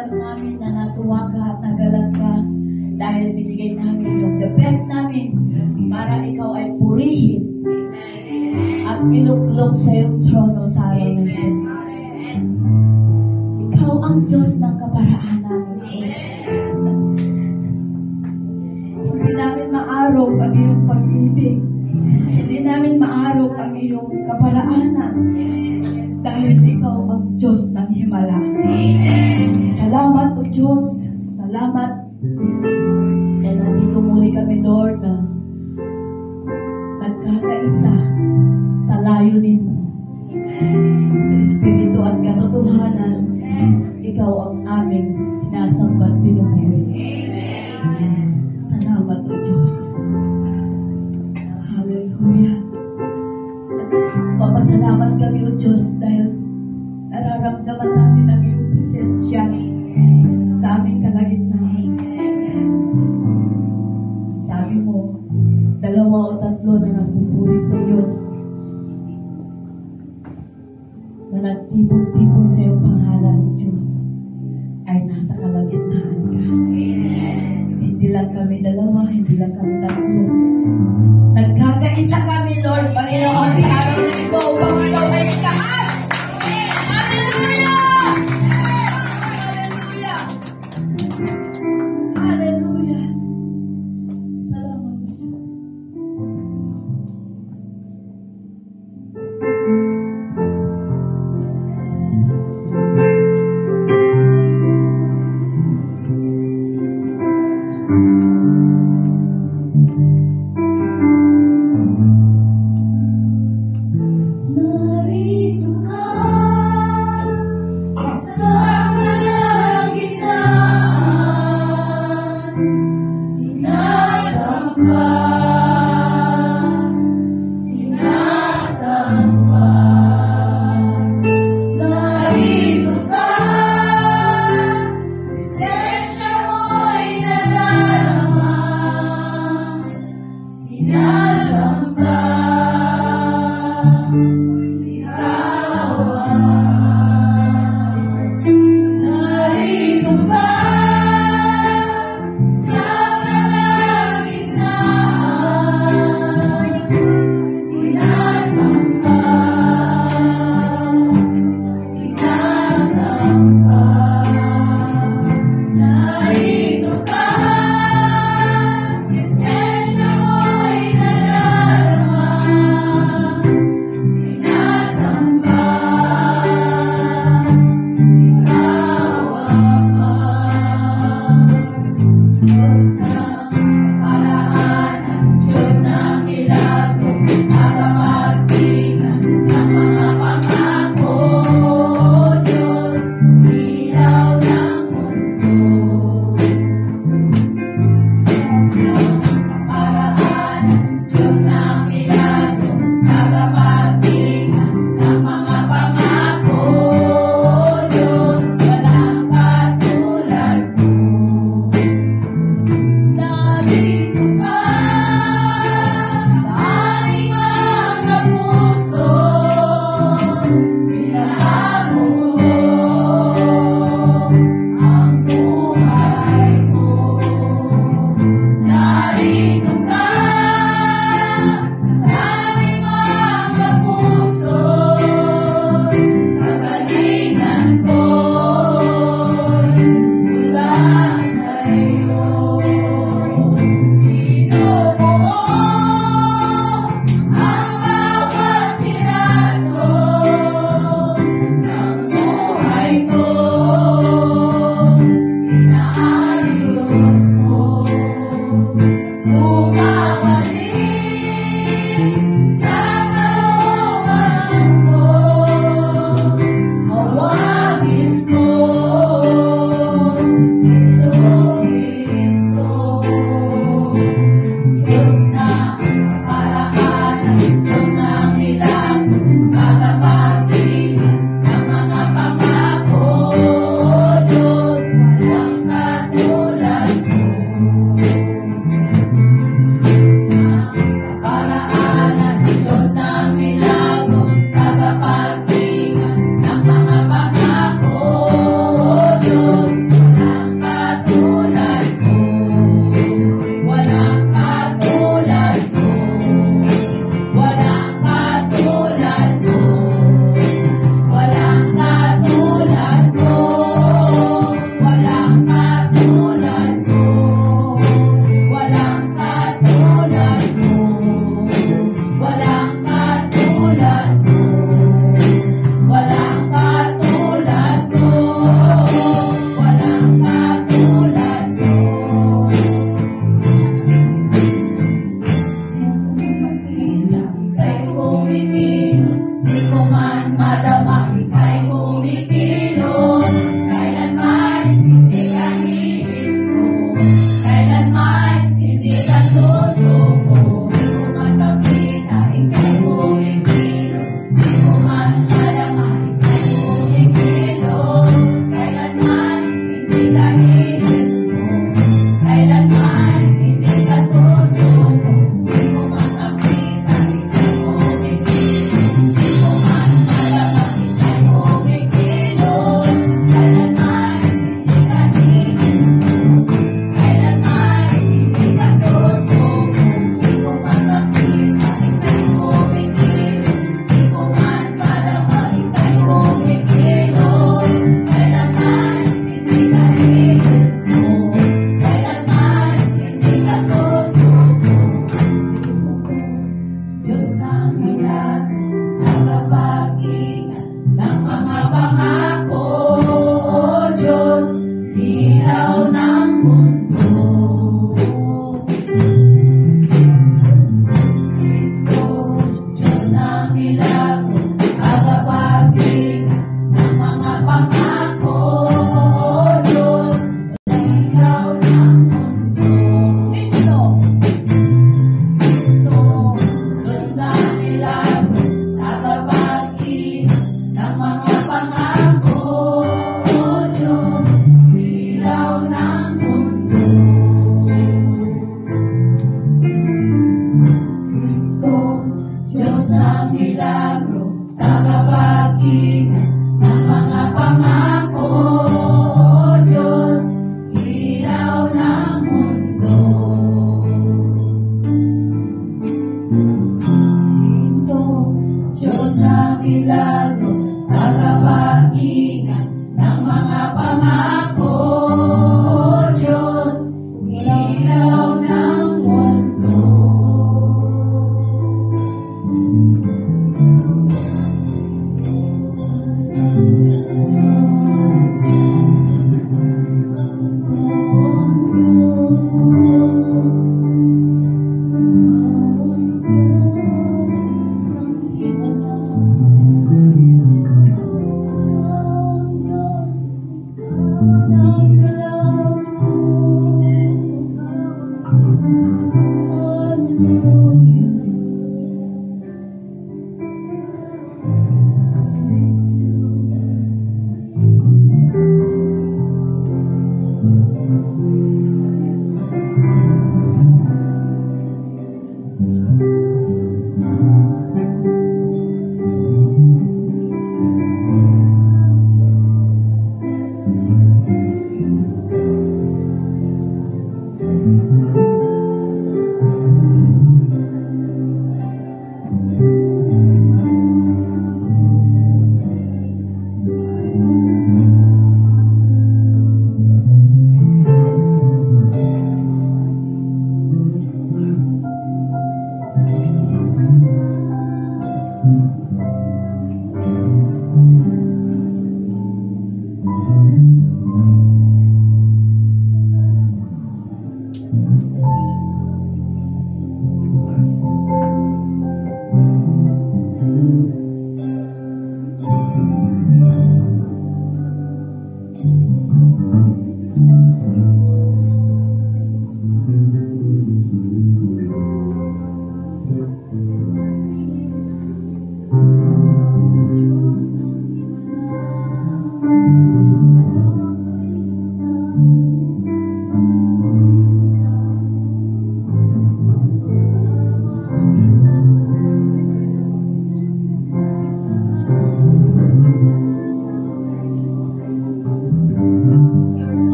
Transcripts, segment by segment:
alam namin na natuwa ka at nagalat ka dahil binigay namin yung the best namin para ikaw ay purihin at inuklog sa iyong trono sa araw na ito. Ikaw ang Diyos ng kaparaanan, Diyos. Hindi namin maarog ang iyong pag-ibig. Hindi namin maarog ang iyong kaparaanan dahil ikaw ang Diyos ng himala. Salamat o Diyos. Salamat. Dahil nandito muli kami, Lord, na nagkakaisa sa layunin mo. Sa Espiritu at katotohanan, ikaw ang aming sinasamba at pinupuri. Salamat o Diyos. Hallelujah. Papasalamat kami o Diyos dahil nararamdaman namin ang iyong presensya sa aming kalagitnaan. Sabi mo, 2 o 3 na nagpupuri sa iyo, na nagtipon-tipon sa iyong pangalan, Diyos, ay nasa kalagitnaan ka. Hindi lang kami 2, hindi lang kami 3. Nagkakaisa kami, Lord, Panginoon, sa araw na ito upang ikaw ay itaas. Hallelujah! Hallelujah! Hallelujah! Salamat sa Diyos. Narito ka sa kalagitnaan, sinasamba, sinasamba. Narito ka, presensya mo'y nadarama, sinasamba. Ikaw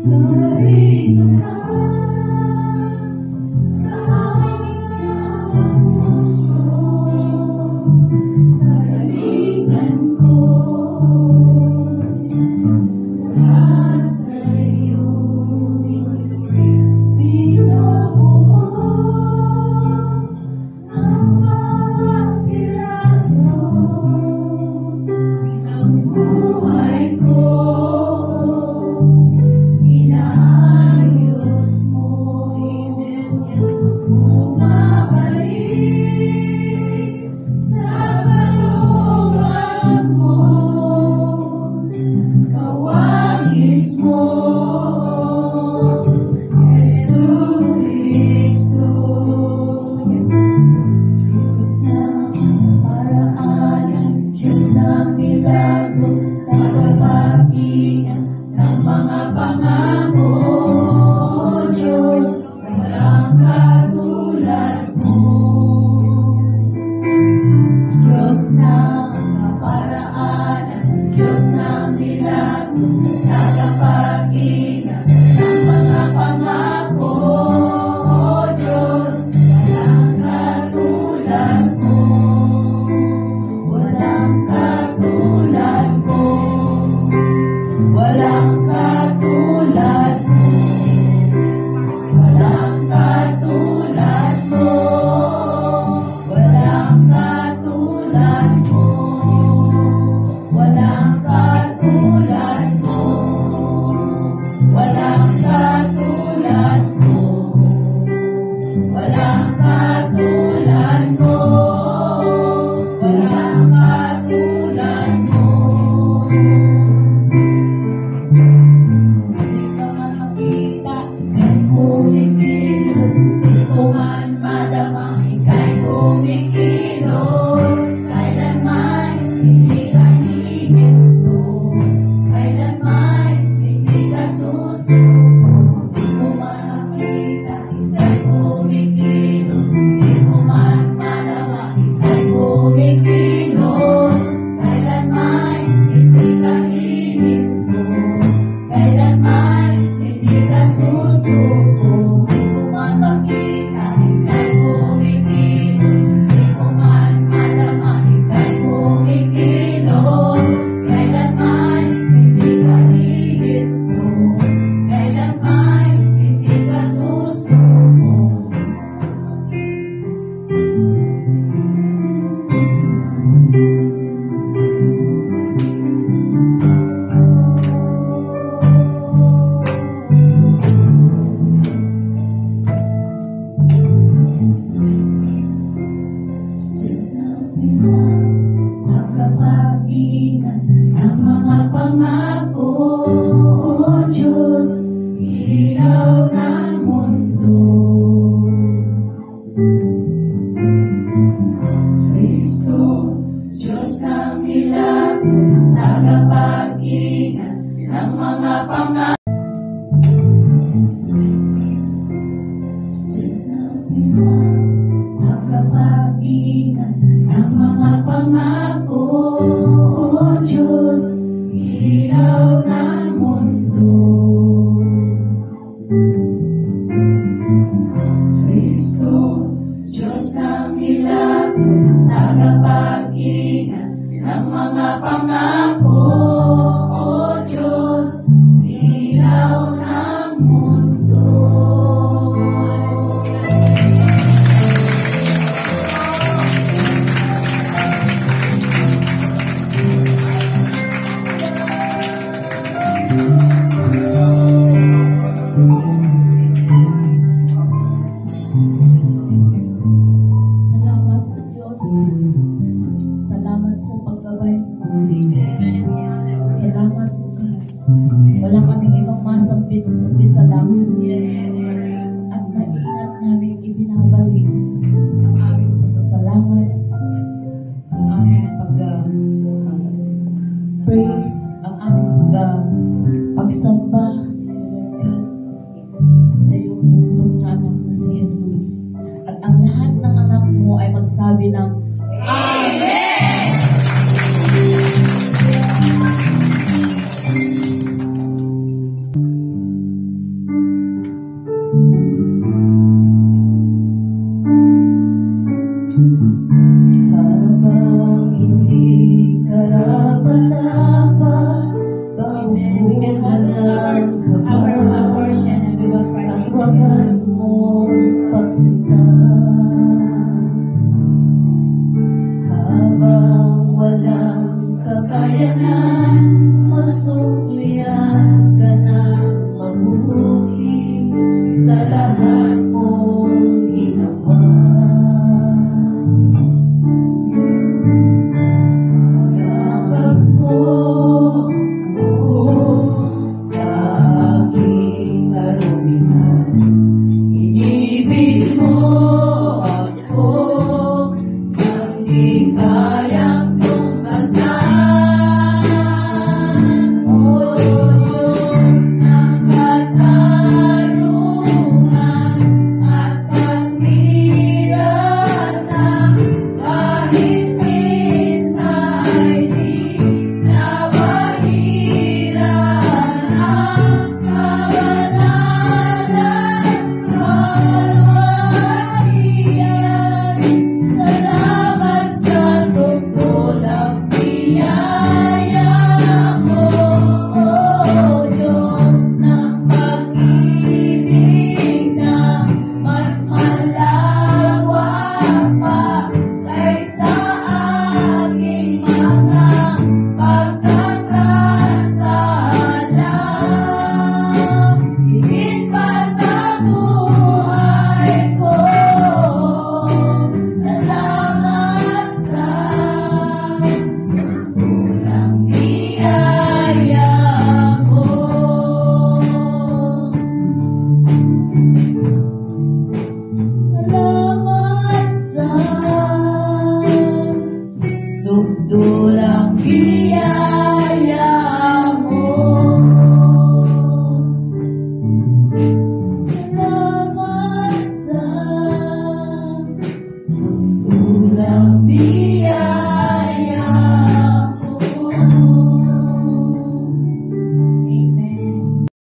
narito ka sa aking puso, karanigan ko mula sa'yo, binubuo ang bawat piraso ng buhay ko. Inaayos mo, bumabalik sa kalooban mo, kawagis mo, Jesucristo. Diyos ng paraan, Diyos ng milagro, tagapag-ingat ng mga pangako, Diyos, walang katulad mo. Diyos ng kaparaanan, Diyos ng milagro, tagapag-ingat ng mga pangako, Diyos, walang katulad mo. Walang katulad mo. Walang katulad mo. Walang katulad mo. Walang katulad mo. Walang katulad mo. Walang katulad mo. Walang katulad mo. Walang katulad mo. Di ka man makita, ika'y kumikilos. Di ko man madama, ika'y kumikilos. Kailanman hindi ka hihinto, kailanman hindi ka susuko. Di ko man makita, ika'y kumikilos. Di ko man madama, ika'y kumikilos. Kailanman hindi ka hihinto, kailanman hindi ka susuko. Di ko man makita, ika'y kumikilos. Di ko man madama, ika'y kumikilos. Kailanman hindi ka hihinto, kailanman hindi ka susuko. Diyos ng pinak, tagapag-ingat ng mga pangako, Diyos, ilaw ng mundo. Kristo, Diyos ng milagro, tagapag-ingat ng mga pangako. Diyos ng pinak, tagapag-ingat ng mga pangako, Diyos, ilaw ng mundo. Kristo, Diyos ng milagro, tagapag-ingat ng mga pangako, Diyos, ilaw ng mundo. Salamat po, Diyos. Salamat sa paggabay mo. Salamat po, God. Wala kaming ibang masambit kundi salamat. At maingat namin ibinabalik ang aming pasasalamat, ang aming praise, ang aming pagsamba, God, sa iyong bugtong na anak na si Jesus. At ang lahat ng anak mo ay magsabi ng Amen! We can hold on our portion and we will at partake wakas together. mong pagsinta. Habang walang kakayanan, masuklian ka ng mabuti sa lahat mong ginawa. Yakap mo sa aking karumihan, inibig mo ako nang di kayang tumasan. O Diyos ng katarungan at katwiran, kahit minsa'y di nabahiran ang kabanalan, kalwalhatian. Salamat sa sukdulang biyaya mo, O Diyos ng pag-ibig na mas malawak pa kaysa aking mga pagkakasala. Higit pa sa buhay ko, salamat sa sukdulang biyaya mo. Salamat sa sukdulang biyaya mo. Salamat sa sukdulang biyaya